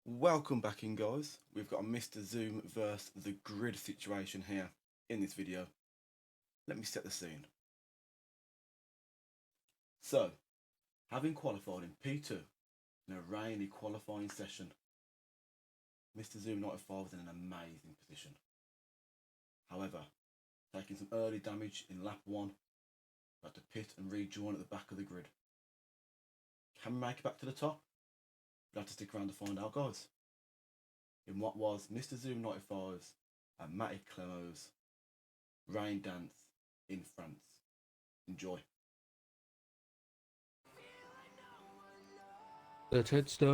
Welcome back in, guys. We've got a Mr. Zoom versus the grid situation here in this video. Let me set the scene. So, having qualified in P2 in a rainy qualifying session, Mr. Zoom 95 was in an amazing position. However, taking some early damage in lap 1, had to pit and rejoin at the back of the grid. Can we make it back to the top? We'll have to stick around to find out, guys. In what was Mr. Zoom 95's and MattyClemmoo's rain dance in France. Enjoy. The Ted Star.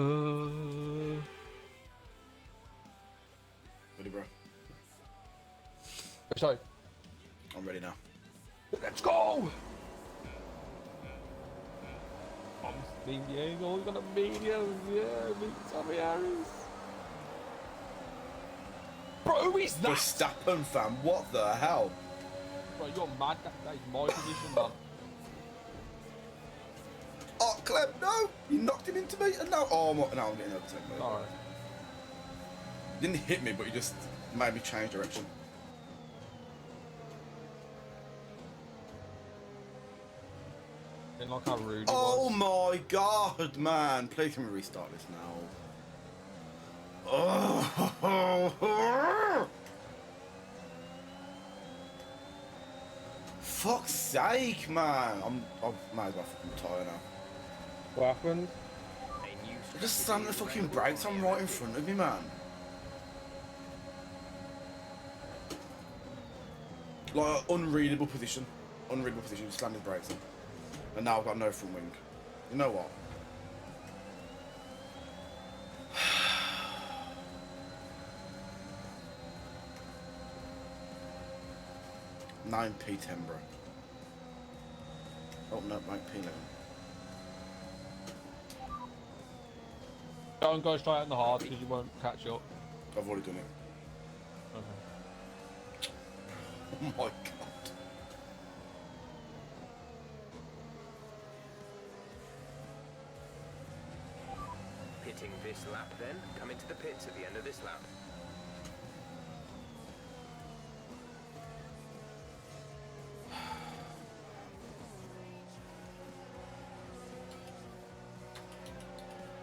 Ready, bro? Sorry. I'm ready now. Let's go! I'm Steve Diego, he's got a medium, yeah, meet Tommy Harris. Bro, who is that? Verstappen, fam, what the hell? Bro, you're mad, that is my position, man. Oh, Clem, no! You knocked him into me, and now, oh, I'm getting overtaken. Alright. Didn't hit me, but you just made me change direction. Didn't like how rude he Oh was. my god, man. Please can we restart this now? Oh, fuck's sake, man. I might as well fucking retire now. What happened? I just slammed the fucking brakes on right in front of me, man. Like, unreadable position. Unreadable position, just slammed his brakes on. And now I've got no front wing. You know what? Nine P10, bro. Oh no, 9P11. Don't go straight in the hard because you won't catch up. I've already done it. Okay. Oh my god. Pitting this lap then, come into the pits at the end of this lap.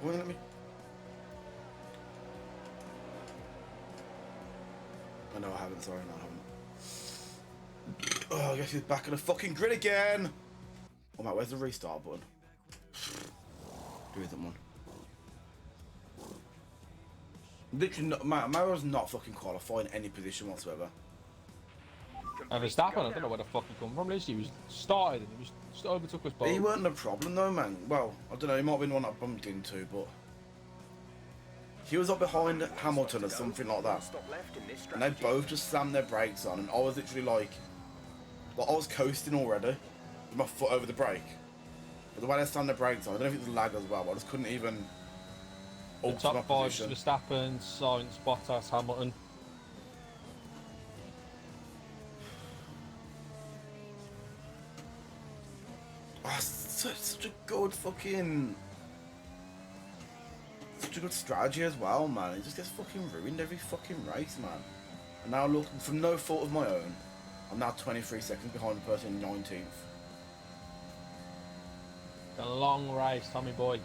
Well, let me... Oh, no, I haven't. Sorry, no, I haven't. Oh, I guess he's back on the fucking grid again. Oh, mate, where's the restart button? There isn't one. Literally, not, Mario's not fucking qualifying any position whatsoever. And Verstappen, I don't know where the fuck he come from. At least he was started and he was just overtook us both. He weren't the problem though, man. Well, I don't know, he might have been the one that I bumped into, but he was up behind Hamilton or something like that. And they both just slammed their brakes on, and I was literally like I was coasting already with my foot over the brake. But the way they slammed their brakes on, I don't know if it was lag as well, but I just couldn't even The alter my top five: position. Verstappen, Sainz, Bottas, Hamilton. Oh, such a good fucking... Such a good strategy as well, man. It just gets fucking ruined every fucking race, man. And now look, from no fault of my own, I'm now 23 seconds behind the person in 19th. A long race, Tommy boy.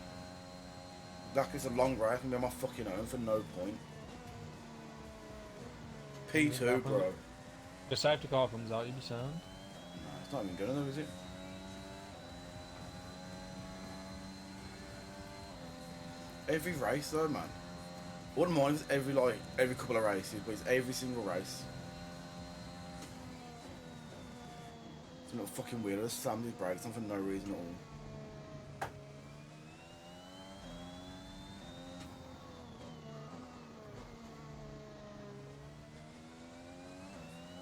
Like, it's a long race, I can be on my fucking own for no point. P2, bro. The safety car comes out, you'll be sound. No, it's not even good enough, is it? Every race though, man. I wouldn't mind if it's every couple of races, but it's every single race. It's not fucking weird. I just slammed his brakes on for no reason at all.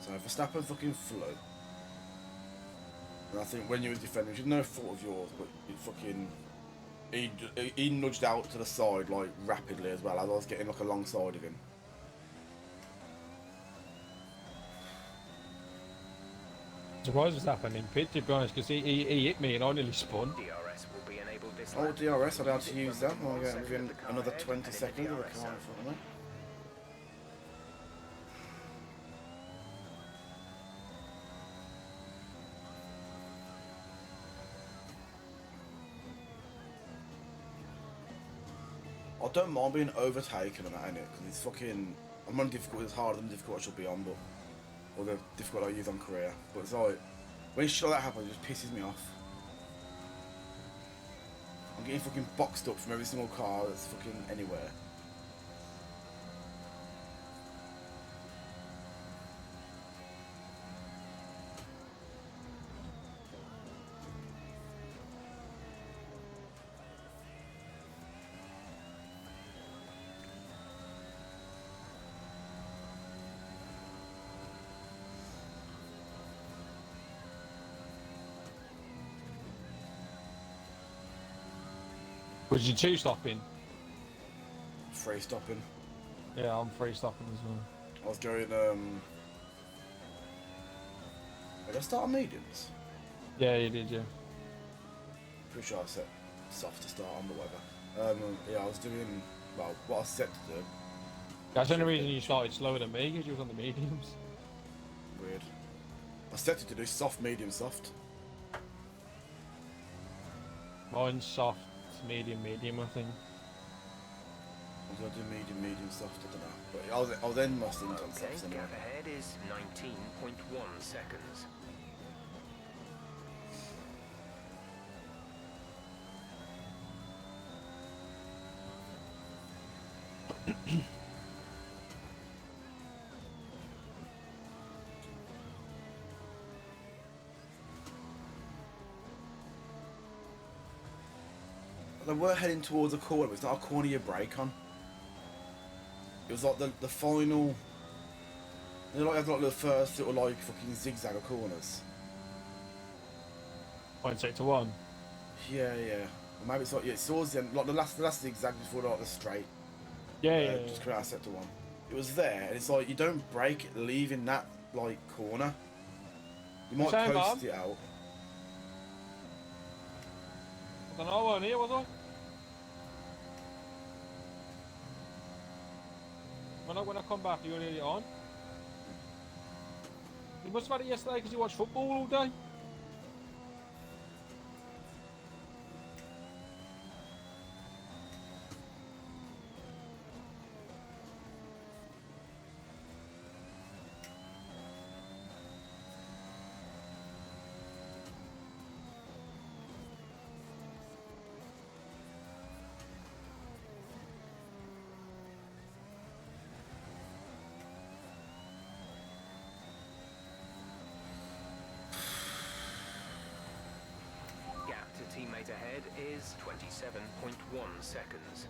So Verstappen fucking flew. And I think when you were defending, which is no fault of yours, but it fucking... He nudged out to the side like rapidly as well as I was getting like alongside of him. Surprised what's happening in pit, to be honest, because he hit me and I nearly spun. DRS will be enabled this this Oh, lap. DRS, I'll be able to Keep use running that. I'll 1 get second within of the car another ahead 20 and in the seconds of the DRS car in zone. front of me. I don't mind being overtaken on that, innit? Because it's fucking... I'm on difficult, it's harder than the difficult I should be on, but... Or the difficult I use on career. But it's like... When shit like that happens, it just pisses me off. I'm getting fucking boxed up from every single car that's fucking anywhere. Was you two stopping? Free stopping. Yeah, I'm free stopping as well. I was going, Did I start on mediums? Yeah, you did, yeah. Pretty sure I set soft to start on, but whatever. Yeah, I was doing, well, what I set to do. That's the only reason you started slower than me, because you was on the mediums. Weird. I set it to do soft, medium, soft. Mine's soft, medium, medium, I think. I was going to do medium, medium, soft, I don't know. But I'll then my stint on Okay, softs anyway. gap ahead is 19.1 seconds. They were heading towards a corner, but it's not a corner you brake on. It was like the final... You know, like the first little like fucking zigzag of corners. Point sector one. Yeah, yeah. Or maybe it's like, yeah, it's towards the end, like the last zigzag before like the straight. Yeah, Just come out sector one. It was there, and it's like you don't brake leaving that like corner. You might Same, coast man. it out. I don't know, I wasn't here, was I? When I come back, you already had it on. You must have had it yesterday because you watched football all day. Gap to teammate ahead is 27.1 seconds.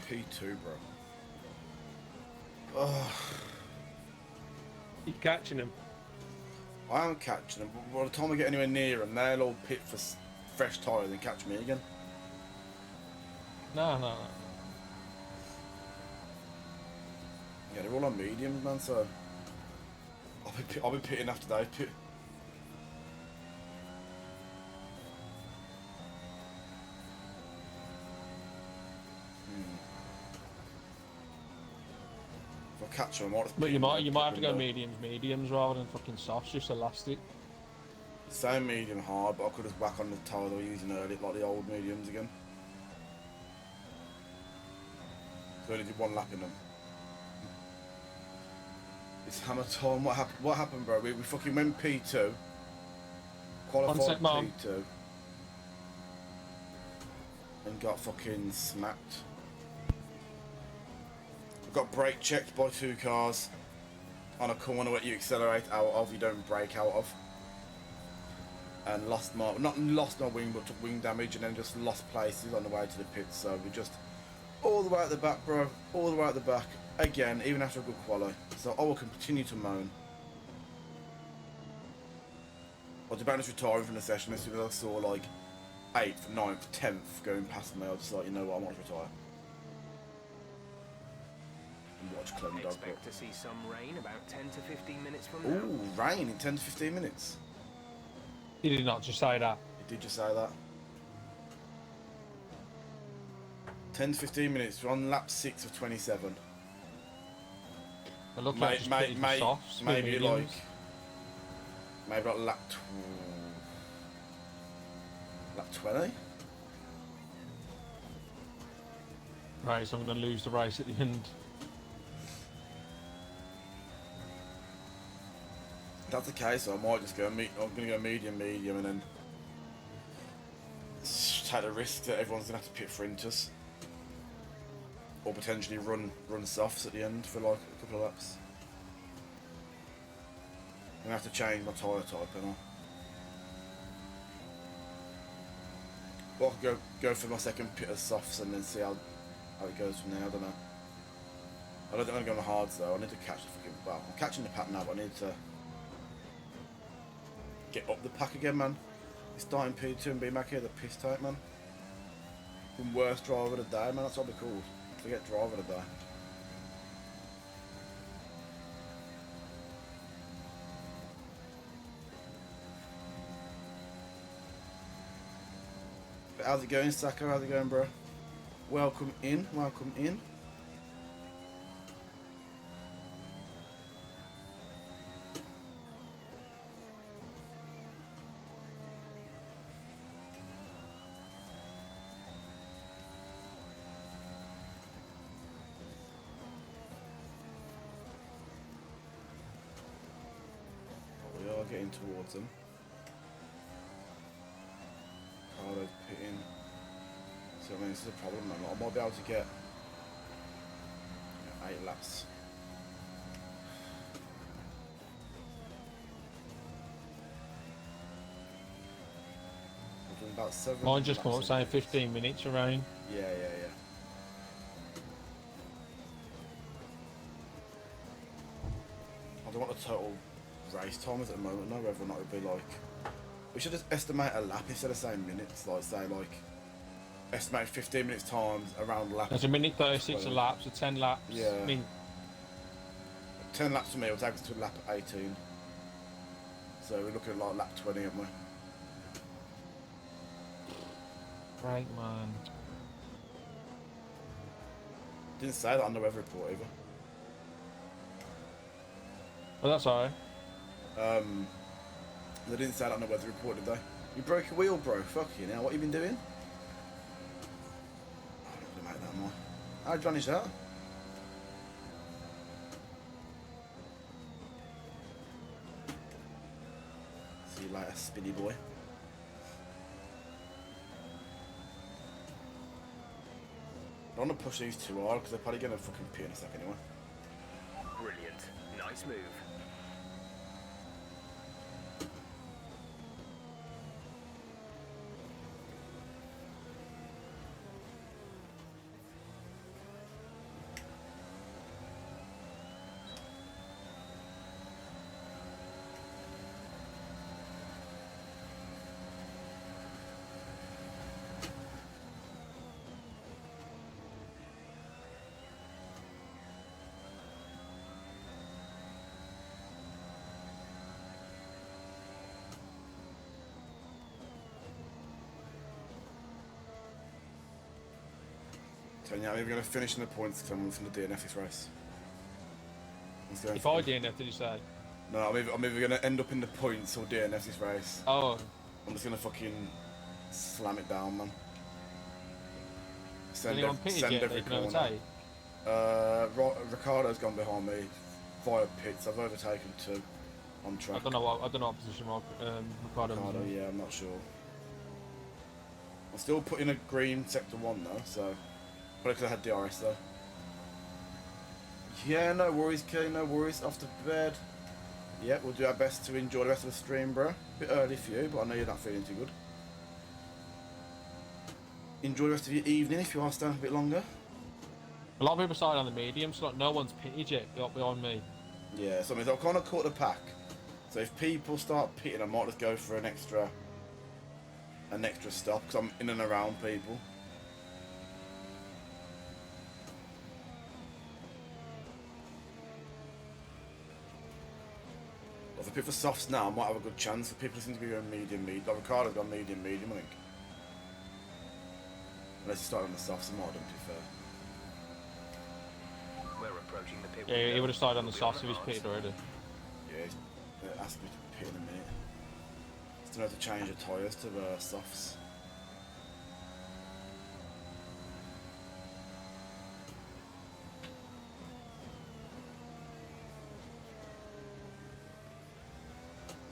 P2, bro. Oh, You catching him? I am catching them, but by the time I get anywhere near them, they'll all pit for fresh tyres and catch me again. No. Yeah, they're all on mediums, man, so... I'll be pitting after they pit. I'll catch them. I might just But pick you them might up, have to pick go them up. mediums rather than fucking softs just to last it. Same medium hard, but I could just whack on the tire they were using earlier, like the old mediums again. So I only did one lap in them. It's hammer time. What happened? What happened, bro? We fucking went P2. Qualified sec, Mom. P2. And got fucking smacked. I got brake checked by 2 cars on a corner where you accelerate out of, you don't brake out of. And lost my, not lost my wing, but took wing damage, and then just lost places on the way to the pits. So we just all the way at the back, bro, all the way at the back again, even after a good quali. So I will continue to moan. I was about to retire from the session as soon as I saw like 8th, 9th, 10th going past me. I was just like, you know what, I want to retire and watch Clem Dog. Expect to see some rain about 10 to 15 minutes from now. Ooh, rain in 10 to 15 minutes. He did not just say that. You did just say that. 10 to 15 minutes. We're on lap 6 of 27. It looked like just pitted the softs with maybe mediums. like lap 20. Right, so I'm going to lose the race at the end. If that's the case, I might just go I'm going to go medium, and then take the risk that everyone's going to have to pit for inters. Or potentially run softs at the end for like a couple of laps. I'm going to have to change my tyre type, and I'll go for my second pit of softs and then see how it goes from there. I don't know. I don't think I'm going to go on the hards though. I need to catch the fucking... Well, I'm catching the pack now, but I need to get up the pack again, man. It's starting P2 and BMAC here, the piss type, man. The worst driver of the day, man. That's what I'll be called. Forget driver of the day. But how's it going, Saka? How's it going, bro? Welcome in. Welcome in. We are getting towards them. Carlo's pitting. So I mean, this is a problem, man. I might be able to get 8 laps. I'm doing about 7. Mine just come up laps saying in. 15 minutes of rain. Yeah. I don't want the total race times at the moment, no, whether or not it'd be like... We should just estimate a lap instead of saying minutes, like say like... Estimate 15 minutes times around lap. There's a minute 36 a lap, so 10 laps. Yeah. I mean, 10 laps for me will take us to lap 18. So we're looking at like lap 20, aren't we? right, man. Didn't say that on the weather report either. Well, that's alright. They didn't say that on the weather report, did they? You broke a wheel, bro. Fuck you now. What you been doing? Oh, I'm not gonna make that more. How'd you manage that? See you later, spinny boy. I don't want to push these too hard because they're probably going to fucking pee in a second anyway. Brilliant. Nice move. So yeah, we're going to finish in the points because I'm from the DNF this race. Let's go If I DNF, did you say? No, I'm either going to end up in the points or DNF this race. Oh, I'm just going to fucking slam it down, man. has anyone pitted yet that you can overtake? Ricardo's gone behind me via pits. I've overtaken 2 on track. I don't know what position Ricardo was Ricardo, in. yeah, I'm not sure. I'm still putting a green sector 1 though, so probably because I had DRS though. Yeah, no worries, Kay, no worries. Off to bed. Yeah, we'll do our best to enjoy the rest of the stream, bro. Bit early for you, but I know you're not feeling too good. Enjoy the rest of your evening if you are staying a bit longer. A lot of people started on the medium, so like no one's pitted yet behind me. Yeah, so I've kind of caught the pack. So if people start pitting, I might just go for an extra stop because I'm in and around people. If I pick for softs now, I might have a good chance. For people seem to be going medium. Like Ricardo's gone medium, I think. Unless he started on the softs, I might have done, to be fair. We're approaching the pit. Yeah, he would have started on the softs if he's pitted already. Yeah, he's asked me to pit in a minute. Still have to change the tyres to softs.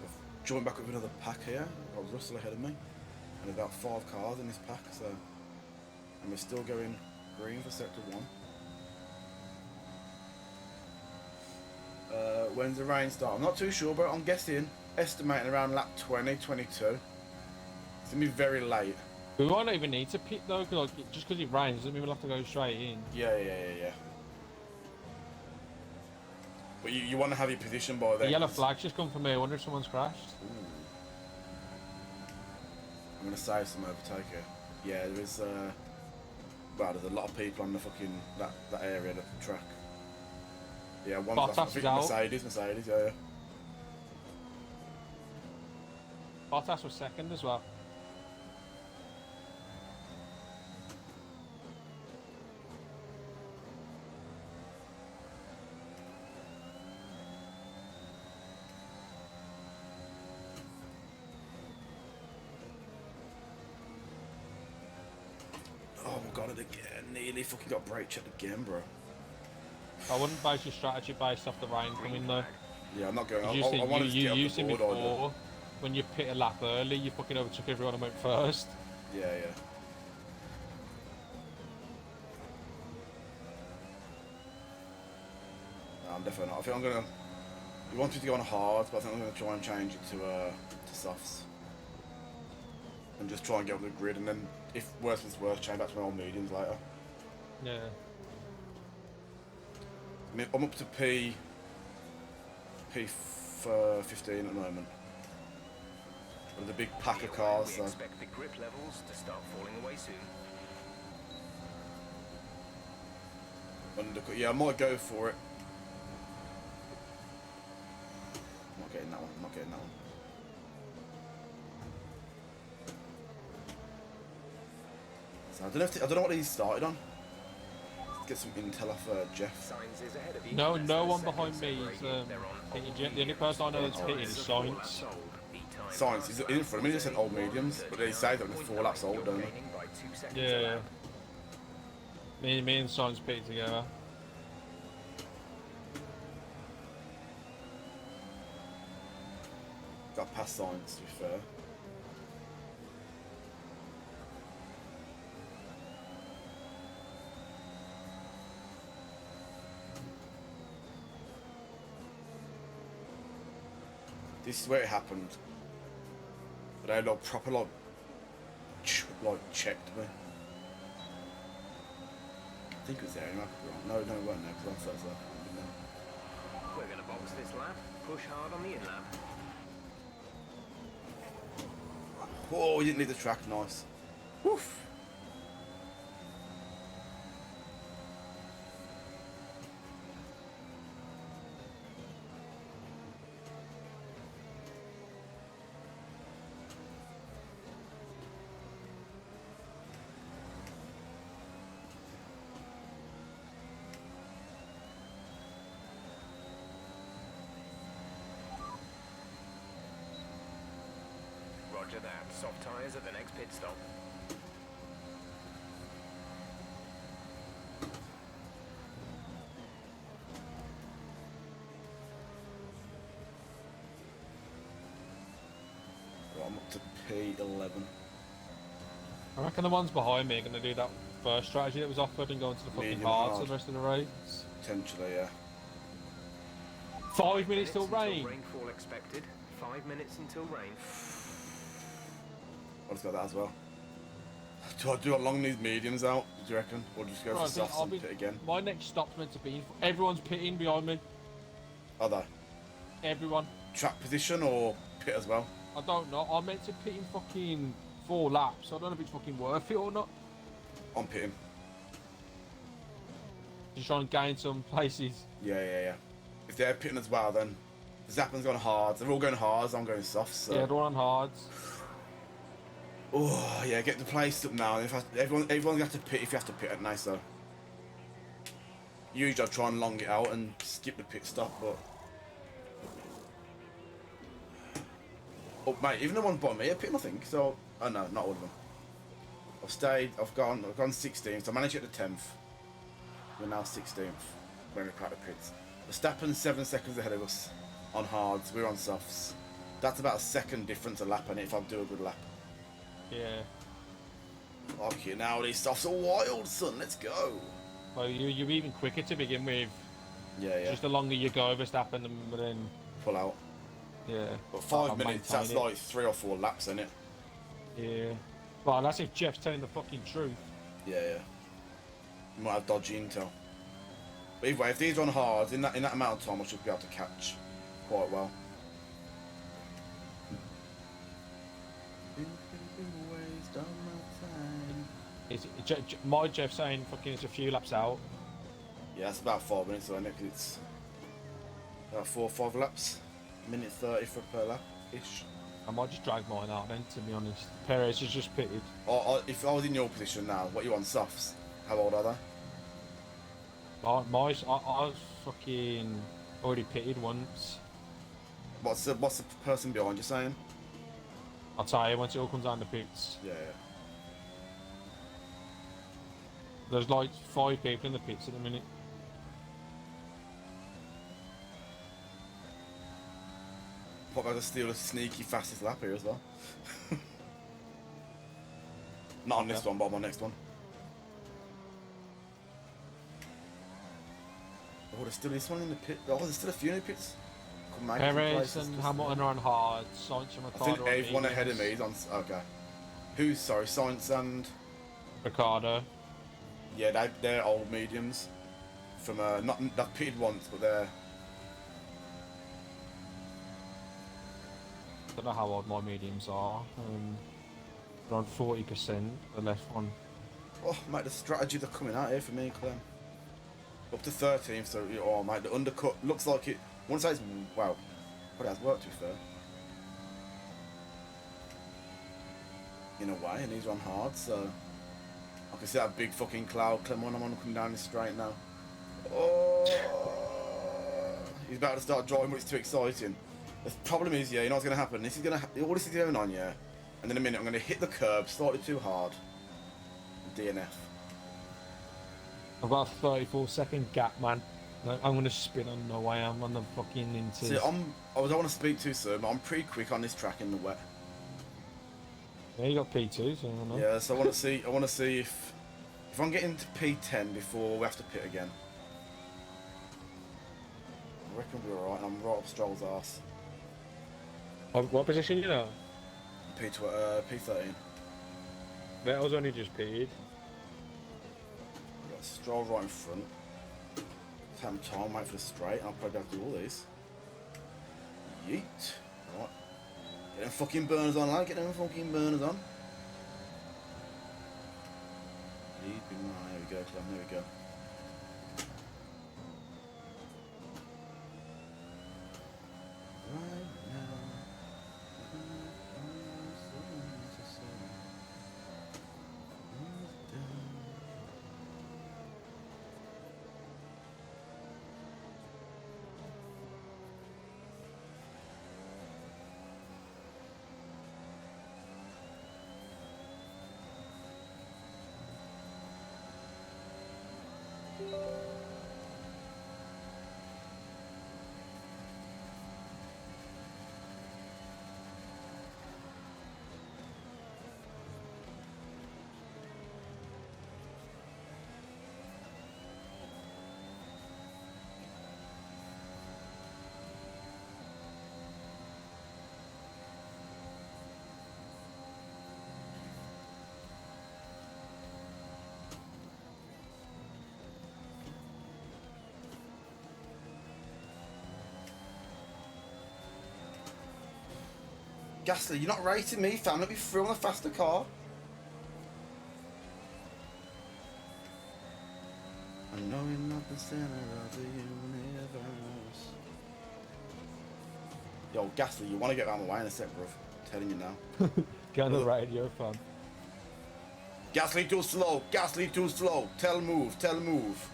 I've joined back with another pack here. I've got Russell ahead of me. And about 5 cars in this pack, so... And we're still going green for sector 1. When's the rain start? I'm not too sure, but I'm guessing, estimating around lap 20, 22. It's going to be very late. We might not even need to pit though, cause like, just because it rains doesn't mean we'll have to go straight in. Yeah. But you want to have your position by then. The yellow flag's just come for me. I wonder if someone's crashed. Ooh. I'm going to save some overtake here. Yeah, there is... well, there's a lot of people on the fucking... that area of the track. Yeah, one's off. I think Mercedes, yeah. Bottas was second as well. Oh my god, it again. Nearly fucking got brake checked again, bro. I wouldn't base your strategy based off the rain coming though. Yeah, I'm not going. You used it before. Order. When you pit a lap early, you fucking overtook everyone and went first. Yeah. No, I'm definitely not. I think I'm gonna. He wants me to go on hard, but I think I'm gonna try and change it to softs. And just try and get up the grid, and then if worse comes to worse, change back to my old mediums later. Yeah. I mean, I'm up to P15 at the moment. With a big pack of cars, We so. expect the grip levels to start falling away soon. Yeah, I might go for it. I'm not getting that one. So I don't know what he's started on. Let's get some intel off Jeff. Sainz is ahead of you. No That's one the behind second me is separation. They're on pitted all yet. The only person I know that's pitted is Sainz. Science, he's in front of me, he said old mediums, but they say they're only 4 laps old, don't they? Yeah. Me and Sainz pitted together. Got past Science, to be fair. This is where it happened. But they like proper like checked me. I think it was there, I might be wrong. No, it weren't there because I'm first lap. We're going to box this lap. Push hard on the in lap. Oh, he didn't leave the track, nice. Woof. Roger that. Soft tyres at the next pit stop. Right, I'm up to P11. I reckon the ones behind me are going to do that first strategy that was offered and go into the fucking Medium hards hard. for the rest of the race. Potentially, yeah. 5 minutes till until rain. rainfall expected. 5 minutes until rain. I'll just got that as well. Do I long these mediums out, do you reckon? Or just go Right, for softs and pit again? My next stop's meant to be... Everyone's pitting behind me. Are they? Everyone. Track position or pit as well? I don't know. I'm meant to pit in fucking 4 laps. I don't know if it's fucking worth it or not. I'm pitting. Just trying to gain some places. Yeah. If they're pitting as well, then Zappan's gone hard. They're all going hard. I'm going soft. So. Yeah, they're on hards. Oh yeah, get the place up now. Everyone's gonna have to pit if you have to pit at night. So usually I try and long it out and skip the pit stop, but oh mate, even the ones bottom me are pitting, I think. So oh no, not all of them. I've gone 16th. So I managed to get the 10th. We're now 16th when we crack the pits. Verstappen's 7 seconds ahead of us on hards. We're on softs. That's about a second difference a lap, and if I do a good lap. Yeah. Okay, now these softs are wild, son. Let's go. Well, you're even quicker to begin with. Yeah. Just the longer you go, Verstappen, and then... Pull out. Yeah. But 5 I'll minutes, maintain that's it. like 3 or 4 laps, isn't it? Yeah. Well, that's if Jeff's telling the fucking truth. Yeah. You might have dodgy intel. But either way, if these are on hard, in that amount of time, I should be able to catch quite well. My Jeff saying fucking it's a few laps out. Yeah, that's about 5 minutes, isn't it? 'Cause it's about 4 or 5 laps. Minute 30 for per lap-ish. I might just drag mine out then, to be honest. Perez has just pitted. If I was in your position now, what you on softs? How old are they? I was fucking already pitted once. What's the person behind you saying? I'll tell you, once it all comes down to pits, Yeah. there's like 5 people in the pits at the minute. What about to steal a sneaky fastest lap here as well? Not on this one, but on my next one. Oh, there's still this one in the pit. Oh, there's still a few in the pits. Perez and Hamilton are on hard. Sainz and I Ricardo think are on everyone ahead of me mediums. is on. Okay. Who's sorry? Sainz and Ricardo. yeah, they're old mediums. From not they've pitted once, but they're. I don't know how old my mediums are. Around 40%. The left one. Oh, mate, the strategy they're coming out here for me, Clem. Up to 13th, so oh, mate, the undercut looks like it. One side's wow, but it has worked to be fair. In a way, and these are on hard, so I can see that big fucking cloud, Clem, when I'm on coming down this straight now. Oh, he's about to start driving, but it's too exciting. The problem is, yeah, you know what's going to happen? This is going to all this is going on, yeah, and in a minute I'm going to hit the curb slightly too hard. DNF. I've got a 34-second gap, man. I'm going to spin on no way. I'm on the fucking inters. See, I don't want to speak too soon, but I'm pretty quick on this track in the wet. Yeah, you got P2, so I don't know. Yeah, so I want to see if I'm getting to P10 before we have to pit again. I reckon we're alright. I'm right up Stroll's arse. What position you know? P13. Vettel's only just pitted. We've got Stroll right in front. Time wait for the straight. I'll probably have to do all these. Yeet. Right. Get them fucking burners on, lad. Get them fucking burners on. There we go, Clem. There we go. Right now. Gasly, you're not rating me, fam. Let me through on a faster car. I know you're not the center of the universe. Yo, Gasly, you want to get out of my way in a sec, bruv. I'm telling you now. Get on the radio, fam. Gasly too slow. Gasly too slow. Tell move. Tell move.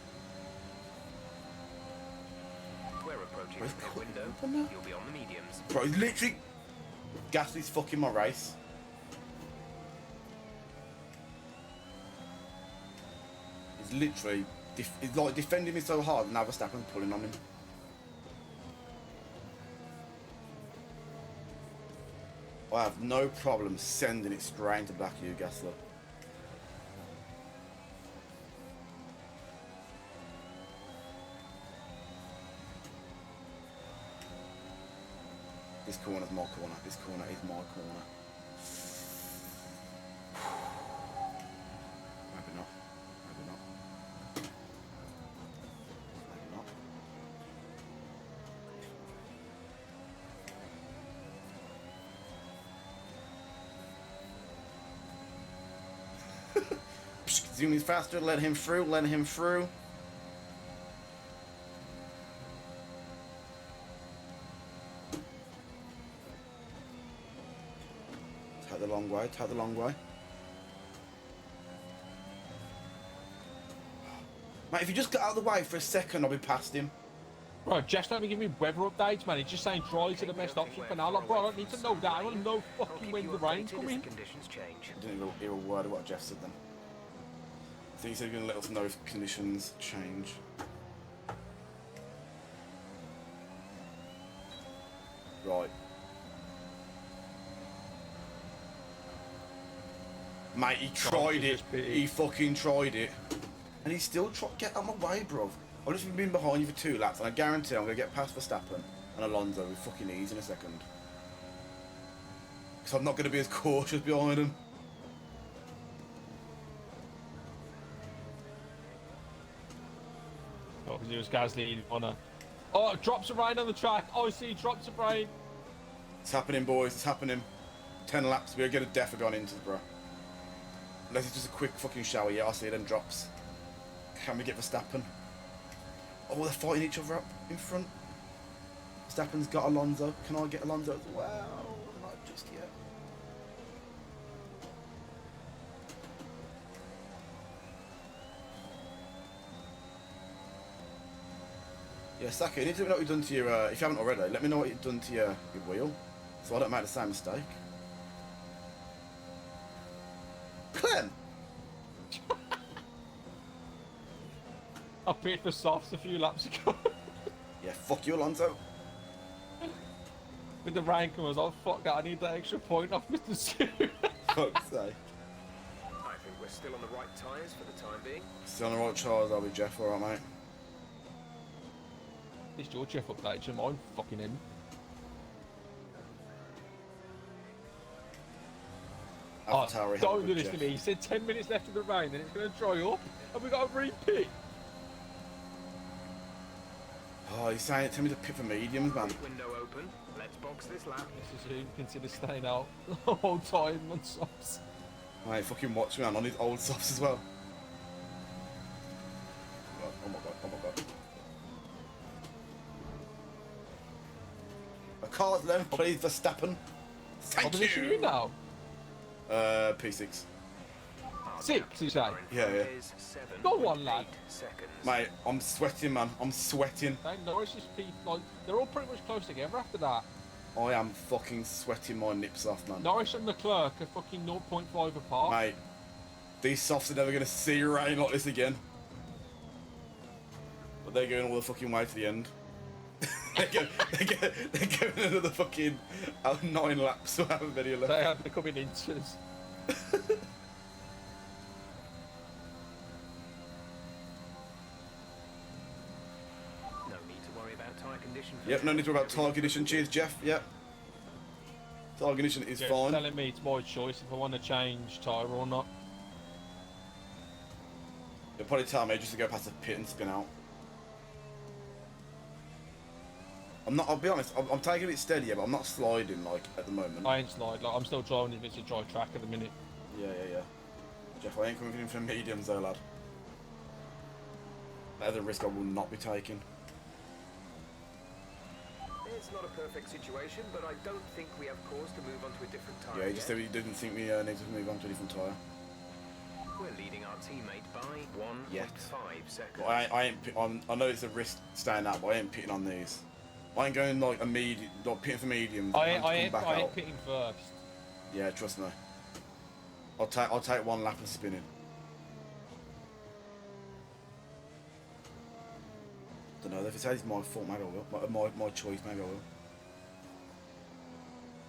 We're approaching Where's the pit window. Cutting up on You'll be on the mediums. Bro, he's literally... Gasly's fucking my race. He's literally... he's like defending me so hard and now Verstappen's pulling on him. I have no problem sending it straight into back of you, Gasly. This corner's my corner. This corner is my corner. Maybe not. Maybe not. Maybe not. Zoom is faster. Let him through. Let him through. Take the long way. Take the long way. Mate, if you just got out of the way for a second, I'll be past him. Bro, just let me give me weather updates, man. He's just saying dry to the best option for now. Like, bro, I don't need to know that. I want to know fucking when the rain's coming. Conditions change. I didn't even hear a word of what Jeff said then. I think he said he's going to let us know if conditions change. Right. Mate, he tried it. He fucking tried it. And he still tried. Get out of my way, bruv. I've just been behind you for 2 laps, and I guarantee I'm going to get past Verstappen and Alonso with fucking ease in a second. Because I'm not going to be as cautious behind him. Oh, because it was Gasly on a... Oh, drops of rain on the track. Oh, I see, drops of rain. It's happening, boys. It's happening. 10 laps. We're going to definitely go on into the bro. Unless it's just a quick fucking shower. Yeah, I see it then drops. Can we get Verstappen? Oh, they're fighting each other up in front. Verstappen's got Alonso. Can I get Alonso as well? Not just yet. Yeah, Saka, you need to let me know what you've done to your, if you haven't already, let me know what you've done to your wheel, so I don't make the same mistake. Clem! I paid for softs a few laps ago. Yeah, fuck you, Alonso. With the rain coming, I was like, fuck that, I need that extra point off Mr. Sue. Fuck's sake. I think we're still on the right tyres for the time being. Still on the right Charles, I'll be Jeff, alright mate. This your Jeff update, you mine fucking him. Oh, don't do this to me. He said 10 minutes left of the rain, then it's going to dry up, and we got a repeat. Oh, he's saying it to me to pit for mediums, man. Window open. Let's box this lap. This is who consider staying out the whole time on softs. Mate, fucking watch me, man, on his old softs as well. Oh my god, oh my god. A car's left, please, Verstappen. Thank Opposition you! now? P6. 6, you say? Yeah, yeah. Go on, lad. Mate, I'm sweating, man. I'm sweating. Norris is like, they're all pretty much close together after that. I am fucking sweating my nips off, man. Norris and Leclerc are fucking 0.5 apart. Mate, these softs are never going to see rain like this again. But they're going all the fucking way to the end. they're going another fucking 9 laps or however many left. They are becoming inches. No need to worry about tyre condition. Yep, no need to worry about tyre condition. Cheers, Jeff. Yep. Tyre condition is fine. Telling me it's my choice if I want to change tyre or not. They'll probably tell me just to go past the pit and spin out. I'll be honest, I'm taking it steady, but I'm not sliding like at the moment. I ain't slide, like I'm still driving if it's a dry track at the minute. Yeah. Jeff, I ain't coming in for mediums though, lad. That is a risk I will not be taking. It's not a perfect situation, but I don't think we have cause to move on to a different tyre. Yeah, he just said he didn't think we needed to move on to a different tyre. We're leading our teammate by 1.5 seconds. Well, I know it's a risk staying out, but I ain't pitting on these. I ain't going like like pitting for mediums. I ain't pitting first. Yeah, trust me. I'll take 1 lap of spinning. Don't know if it's my fault, maybe I will. My choice, maybe I will.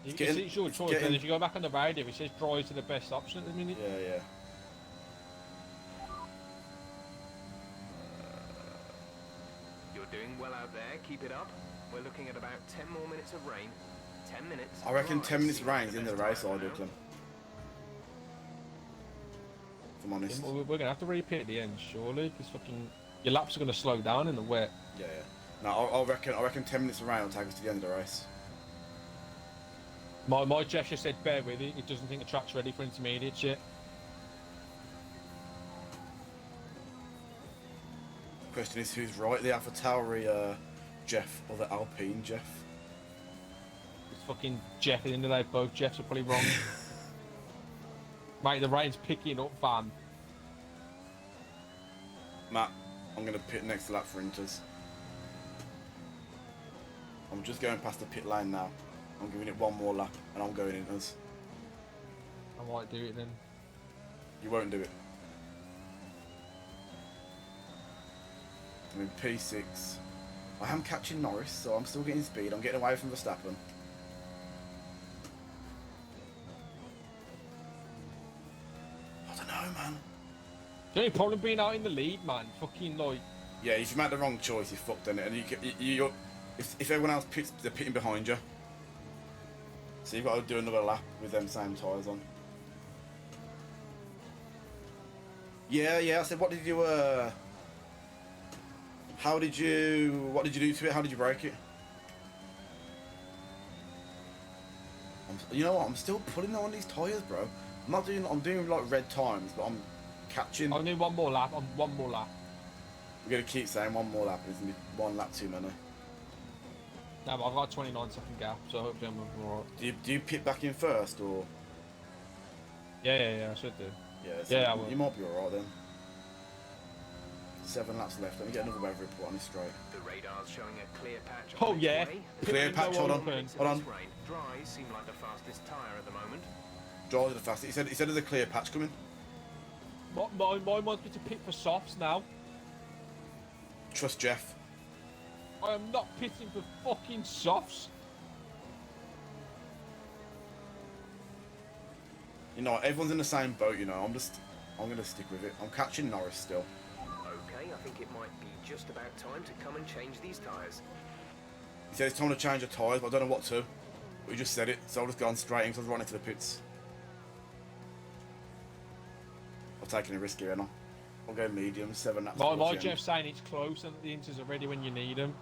It's your choice. And if you go back on the radio, it says drive to the best option at the minute. Yeah. You're doing well out there. Keep it up. We're looking at about 10 more minutes of rain. 10 minutes. I reckon 10 minutes of rain is in the race, I do, Clem. If I'm honest. We're going to have to repeat at the end, surely, because fucking your laps are going to slow down in the wet. Yeah. No, I reckon 10 minutes of rain will take us to the end of the race. My gesture said bear with it. It doesn't think the track's ready for intermediates yet. Question is, who's right? The AlphaTauri Jeff or the Alpine Jeff? It's fucking Jeff at the end of the day. Both Jeffs are probably wrong. Mate, the rain's picking up, fam. Matt, I'm going to pit next lap for Inters. I'm just going past the pit lane now. I'm giving it 1 more lap and I'm going Inters. I might do it then. You won't do it. I'm in P6. I am catching Norris, so I'm still getting speed. I'm getting away from Verstappen. I don't know, man. The only problem being out in the lead, man. Fucking like. Yeah, if you make the wrong choice, you're fucked in it. And if everyone else pits, they're pitting behind you. So you've got to do another lap with them same tyres on. Yeah. I said, what did you what did you do to it? How did you break it? You know what? I'm still pulling on these tyres, bro. I'm doing like red times, but I'm catching. I'll do 1 more lap. One more lap. We're gonna keep saying 1 more lap. It's gonna be 1 lap too many. No, but I've got a 29-second gap, so hopefully I'm alright. Do you pit back in first or? Yeah, I should do. Yeah, so Yeah, I will. you might be alright then. 7 laps left. Let me get another weather report on this straight. The radar's showing a clear patch. Oh yeah. Clear patch. Hold on. Dries seem like the fastest tyre at the moment. Dries are the fastest. He said there's a clear patch coming. Mine wants me to pit for softs now. Trust Jeff. I am not pitting for fucking softs. You know, everyone's in the same boat. You know, I'm gonna stick with it. I'm catching Norris still. Okay, I think it might be just about time to come and change these tyres. He said it's time to change the tyres, but I don't know what to. But he just said it, so I've just gone straight in because I was running to the pits. I'm taking a risk here, and I'll go medium, 7 laps. My Jeff's saying it's close and the inters are ready when you need them.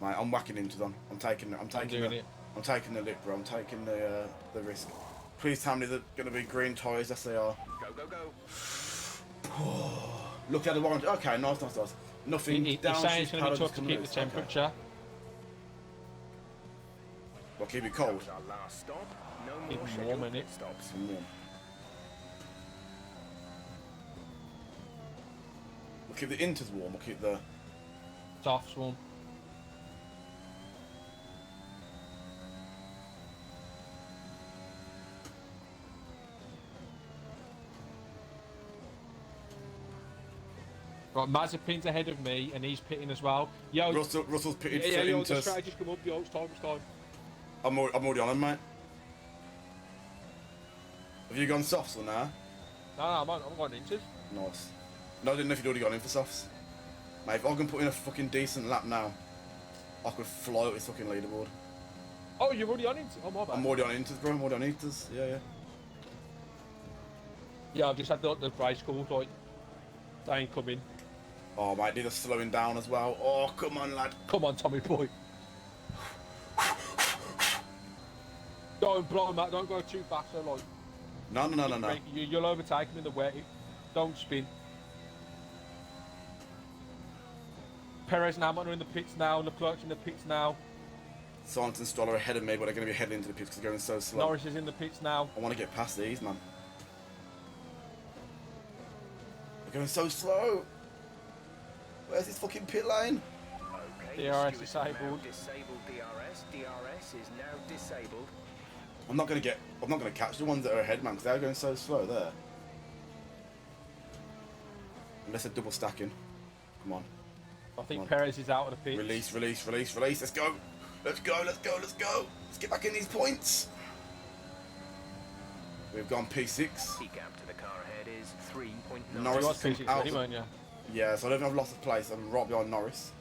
Mate, I'm whacking into them. I'm taking the lip, bro. I'm taking the risk. Please tell me they're going to be green tyres. Yes, they are. Go. Look at the warranty. Okay, nice. Nothing. He's saying it's going to be tough to keep the temperature. Okay. Well, keep it cold. Our last stop. No more Even warm, scheduled innit? pit stops. Warm. We'll keep the inters warm. We'll keep the Softs warm. Right, Mazepin's ahead of me, and he's pitting as well. Yo, Russell's pitted yeah, yo, the into. strategies come up. Yo, it's time. I'm already on him, mate. Have you gone softs or nah? No, I'm going into. Nice. No, I didn't know if you'd already gone in for softs. Mate, if I can put in a fucking decent lap now, I could fly up this fucking leaderboard. Oh, you're already on into. Oh, my bad. I'm already on Inters, bro. I'm already on Inters. Yeah. Yeah, I've just had the race call, like, they ain't coming. Oh, mate, these are slowing down as well. Oh, come on, lad. Come on, Tommy boy. Don't blow him out, don't go too fast, so like... No. You'll overtake him in the wet. Don't spin. Perez and Hamilton are in the pits now, Leclerc's in the pits now. Sainz and Stroll are ahead of me, but they're going to be heading into the pits because they're going so slow. Norris is in the pits now. I want to get past these, man. They're going so slow. Where's this fucking pit lane? Okay, DRS Stewart's disabled. now disabled DRS. DRS is now disabled. I'm not going to catch the ones that are ahead, man, because they're going so slow there. Unless they're double stacking. Come on. I think Perez is out of the pits. Release. Let's go. Let's go. Let's get back in these points. We've gone P6. The gap to the car ahead is 3.9. Norris You was has come P6 out. already, weren't you? Yeah, so I don't think I've lost a place. I'm right behind Norris.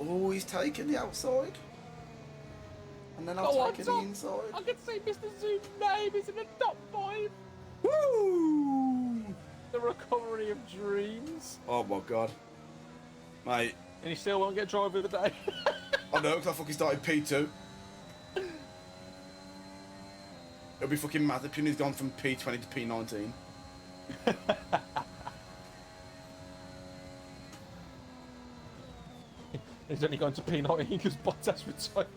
Oh, he's taking the outside. And then I'll take the inside. I can see Mr. Zoom's name is in the top 5. Woo! The recovery of dreams. Oh my god. Mate, And he still won't get driver of the day. I know, because I fucking started P2. It'll be fucking Mazepin who's gone from P20 to P19. He's only gone to P19 because Bottas retired.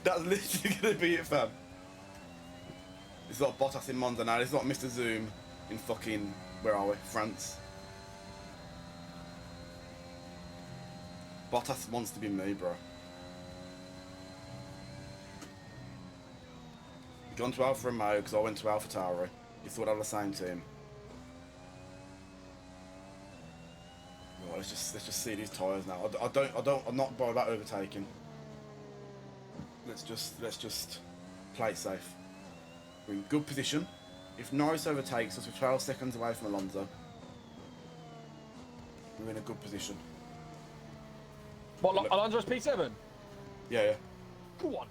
That's literally going to be it, fam. It's not Bottas in Monza now. It's not Mr. Zoom in fucking, where are we? France. Bottas wants to be me, bro. He's gone to Alfa Romeo because I went to Alfa Tauri. He thought I was the same team. Right, let's just see these tyres now. I'm not bothered about overtaking. Let's just play it safe. We're in good position. If Norris overtakes us, we're 12 seconds away from Alonso. We're in a good position. What, Alonso's P7? Yeah. Go on.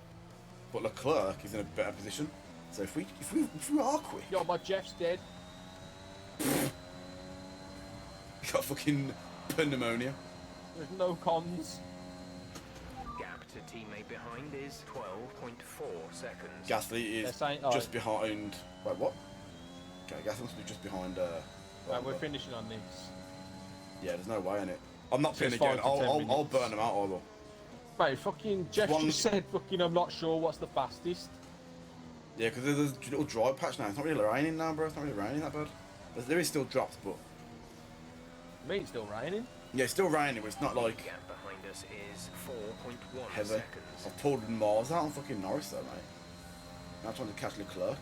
But Leclerc is in a better position. So if we are quick, Yo, my Jeff's dead. we got fucking pneumonia. There's no cons. Gap to teammate behind is 12.4 seconds. Gasly is They're saying- just behind. Wait, what? Okay, Gasly must be just behind. Right, we're finishing on this. Yeah, there's no way in it. I'm not So it's pinning again. 5 to 10 I'll minutes. burn them out. I will. Mate, fucking Jeff One- just said, fucking, I'm not sure what's the fastest. Yeah, because there's a little dry patch now. It's not really raining now, bro. It's not really raining that bad. There is still drops, but I mean, it's still raining. yeah, it's still raining, but it's not like Gap behind us is 4.1 heavy. seconds. I've pulled Mars out on fucking Norris though, mate. Now I'm trying to catch Leclerc.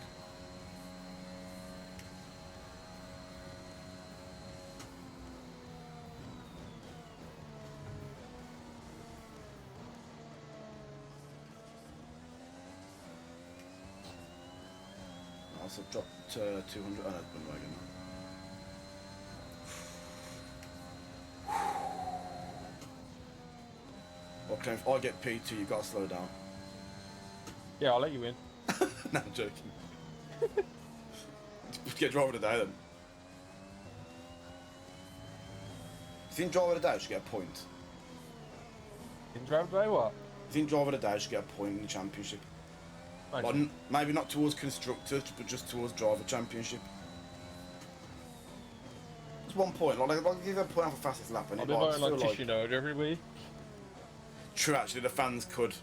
I also dropped to 200. Oh, no, it's bandwagon now. Okay, if I get P2, you've got to slow down. Yeah, I'll let you in. No, I'm joking. Get driver of the day then. You think driver of the day should get a point? In driver today, what? You think driver of the day should get a point in the championship? Mate, Like, maybe not towards constructors, but just towards driver championship. Just 1 point. Like, I'll give them a point off the fastest lap. And I'll it be might voting like feel Tishinoda every week. True, actually, the fans could.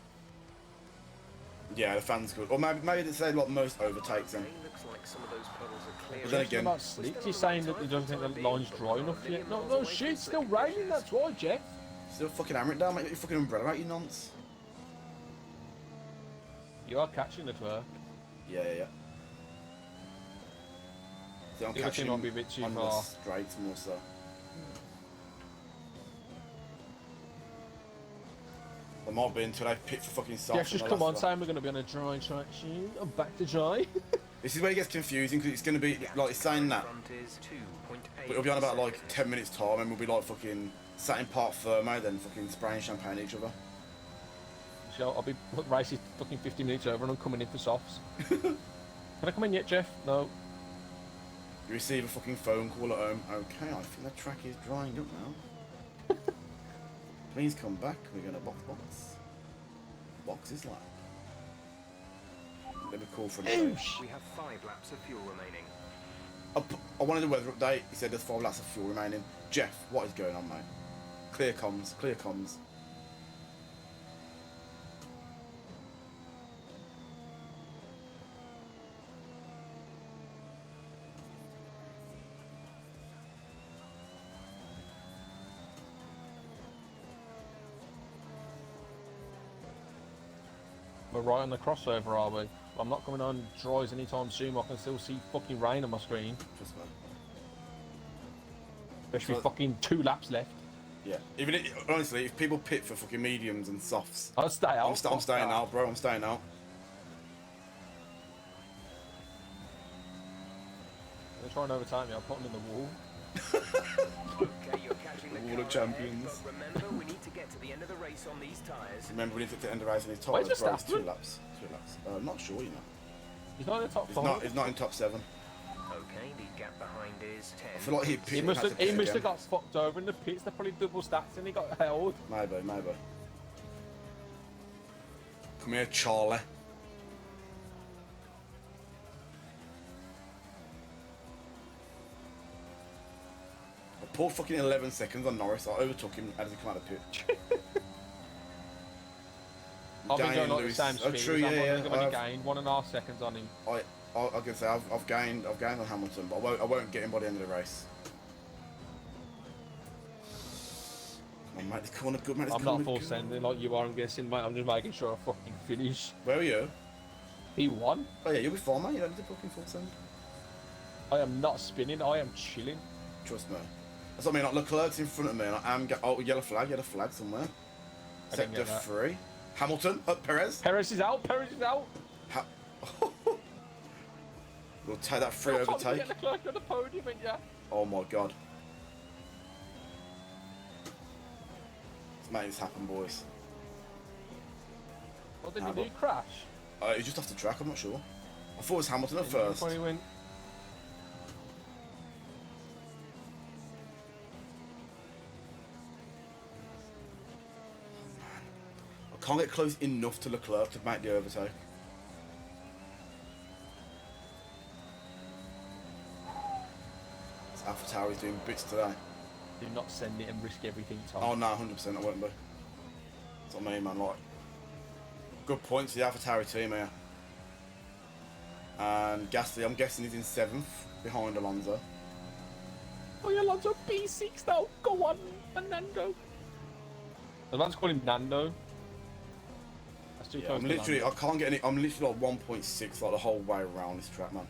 Yeah, the fans could. Or maybe they say like most overtakes them. Okay, looks like some of those puddles are clear. But then again, About slick. He's saying that he doesn't think the line's dry enough yet. No shit, it's still raining, that's why, Jeff. still fucking hammer it down, mate. Get your fucking umbrella out, you nonce. You are catching the twerk. Yeah. See, I'm The other catching thing might be a bit too on the far. straights more so. There might be until they pit for fucking soft. Jeff's just come on saying we're going to be on a dry track soon. I'm back to dry. This is where it gets confusing because it's going to be like it's saying that, Front is 2.8 but it'll be on about like seconds. 10 minutes time, and we'll be like fucking sat in park firmer, then fucking spraying champagne at each other. So I'll be racing fucking 50 minutes over and I'm coming in for softs. Can I come in yet, Jeff? No. You receive a fucking phone call at home. Okay, I think the track is drying up now. Please come back. We're going to box. Box is like. Let me call for an update. We have 5 laps of fuel remaining. I wanted a weather update. He said there's 5 laps of fuel remaining. Jeff, what is going on, mate? Clear comms. Clear comms. We're right on the crossover, are we? I'm not coming on dries anytime soon. I can still see fucking rain on my screen. Just man. There should be So- fucking 2 laps left. Yeah. Even honestly, if people pit for fucking mediums and softs, I'll stay out. I'm staying out, bro. I'm staying out. They're trying to overtake me. I'll put them in the wall. Okay, you're catching the Wall of car ahead, champions. but remember, we need to get to the end of the race on these tyres. Remember, we need to end the race in his top. Where's Bro, it's Verstappen? 2 laps. 2 laps. I'm not sure, you know. He's not in the top It's 5. not. It's not in top 7. Okay, the gap behind is 10. I feel like he He must have again. got fucked over in the pits. They're probably double stats and he got held. Maybe. Come here, Charlie. I pulled fucking 11 seconds on Norris. I overtook him as he come out of the pit. I've been Dane going like the Lewis- same speed. true, as yeah, I've yeah. only I've- gained 1.5 seconds on him. I can say I've gained on Hamilton, but I won't get him by the end of the race. Come on, mate, this corner good, mate. This I'm corner not full good. sending like you are, I'm guessing, mate. I'm just making sure I fucking finish. Where are you? He won. Oh yeah, you'll be fine, mate. You don't need to fucking full send. I am not spinning. I am chilling. Trust me. That's what I mean. Like Leclerc's in front of me, and I am. Oh, yellow flag somewhere. I didn't Sector get that. 3. Hamilton. Perez. Perez is out. Perez is out. We'll take that free You're trying to overtake. get Leclerc on the podium, ain't ya? Oh my god. It's made this happen, boys. Well, then Ah, you but- do crash. He's just off the track. I'm not sure. I thought it was Hamilton at And first. before he went, I can't get close enough to Leclerc to make the overtake. This AlphaTauri's doing bits today. do not send it and risk everything, Tom. Oh no, 100% I won't be. That's what I mean, man. Like, good points for the AlphaTauri team here. And Gasly, I'm guessing he's in 7th behind Alonso. Oh, yeah, Alonso P6 now. Go on, Fernando. The man's calling him Nando. That's too Yeah, close I'm to literally, Nando. I can't get any. I'm literally like 1.6 like the whole way around this track, man.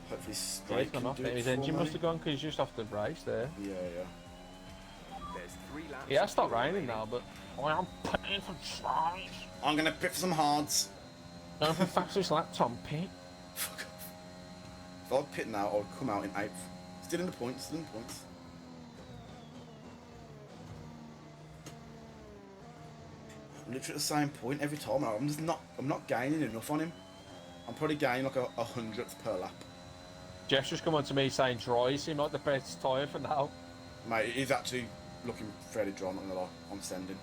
Hopefully, Yeah, straight he's gone can off do it. it His for engine me. must have gone because he's just off the race there. Yeah. There's 3 laps. Yeah, of it's not fuel raining remaining. now, but I am paying for tries. I'm gonna pick for some hards. Going for fastest lap, Tom Pete. Fuck off. If I pit now, I would come out in 8th. Still in the points. I'm literally at the same point every time. I'm not gaining enough on him. I'm probably gaining like a 100th per lap. Jeff's just come on to me saying dry seem like the best tyre for now. Mate, he's actually looking fairly dry, not gonna lie. I'm sending.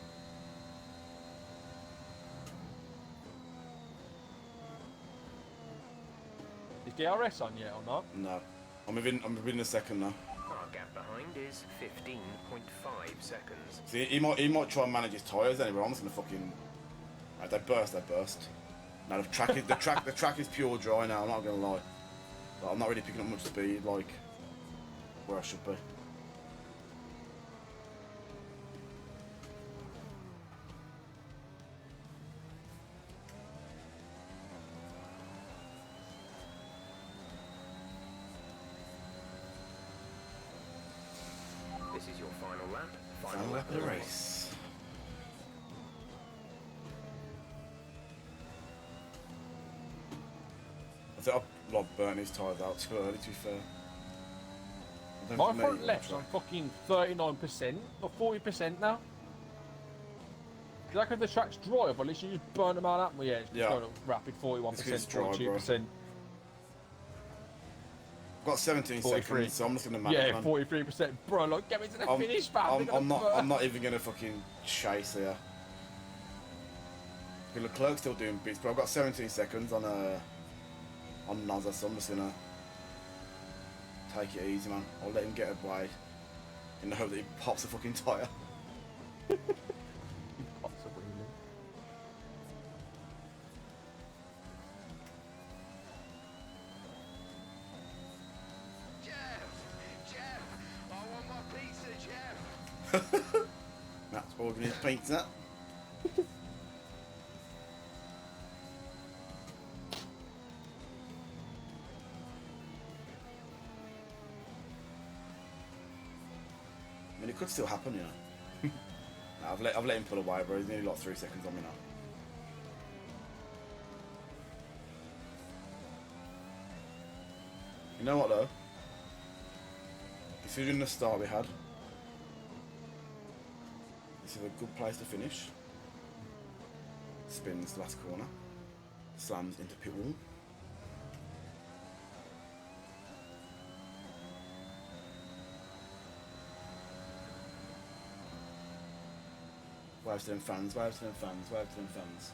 Is DRS on yet or not? No. I'm within a second now. Our gap behind is 15.5 seconds. See, he might try and manage his tyres anyway. I'm just gonna fucking. Right, they burst. Now the track is pure dry now. I'm not gonna lie. But I'm not really picking up much speed like where I should be. Final lap of the race. I think I've burnt his tyres out too early, to be fair. My front left's on fucking 39% or 40% now. Is that because the track's dry? I've literally just burnt them all out. Well, yeah, it's going at rapid 41%, 42%. I've got 17 seconds, so I'm just going to manage. Yeah, 43%. Bro, look, get me to the finish, man. I'm not even going to fucking chase here. Leclerc's still doing bits, but I've got 17 seconds on Nozza, so I'm just going to take it easy, man. I'll let him get away in the hope that he pops a fucking tyre. That's ordering his pizza. I mean, it could still happen, you know. Nah, I've let him pull away, bro. He's nearly like 3 seconds on me now. You know what though? Considering the start we had, this is a good place to finish. Spins the last corner, slams into pit wall. Waves to them fans, waves to them fans, waves to them fans.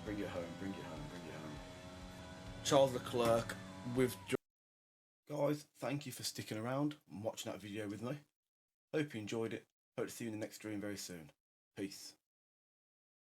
Bring it home, bring it home, bring it home. Charles Leclerc with... Guys, thank you for sticking around and watching that video with me. Hope you enjoyed it. Hope to see you in the next stream very soon. Peace.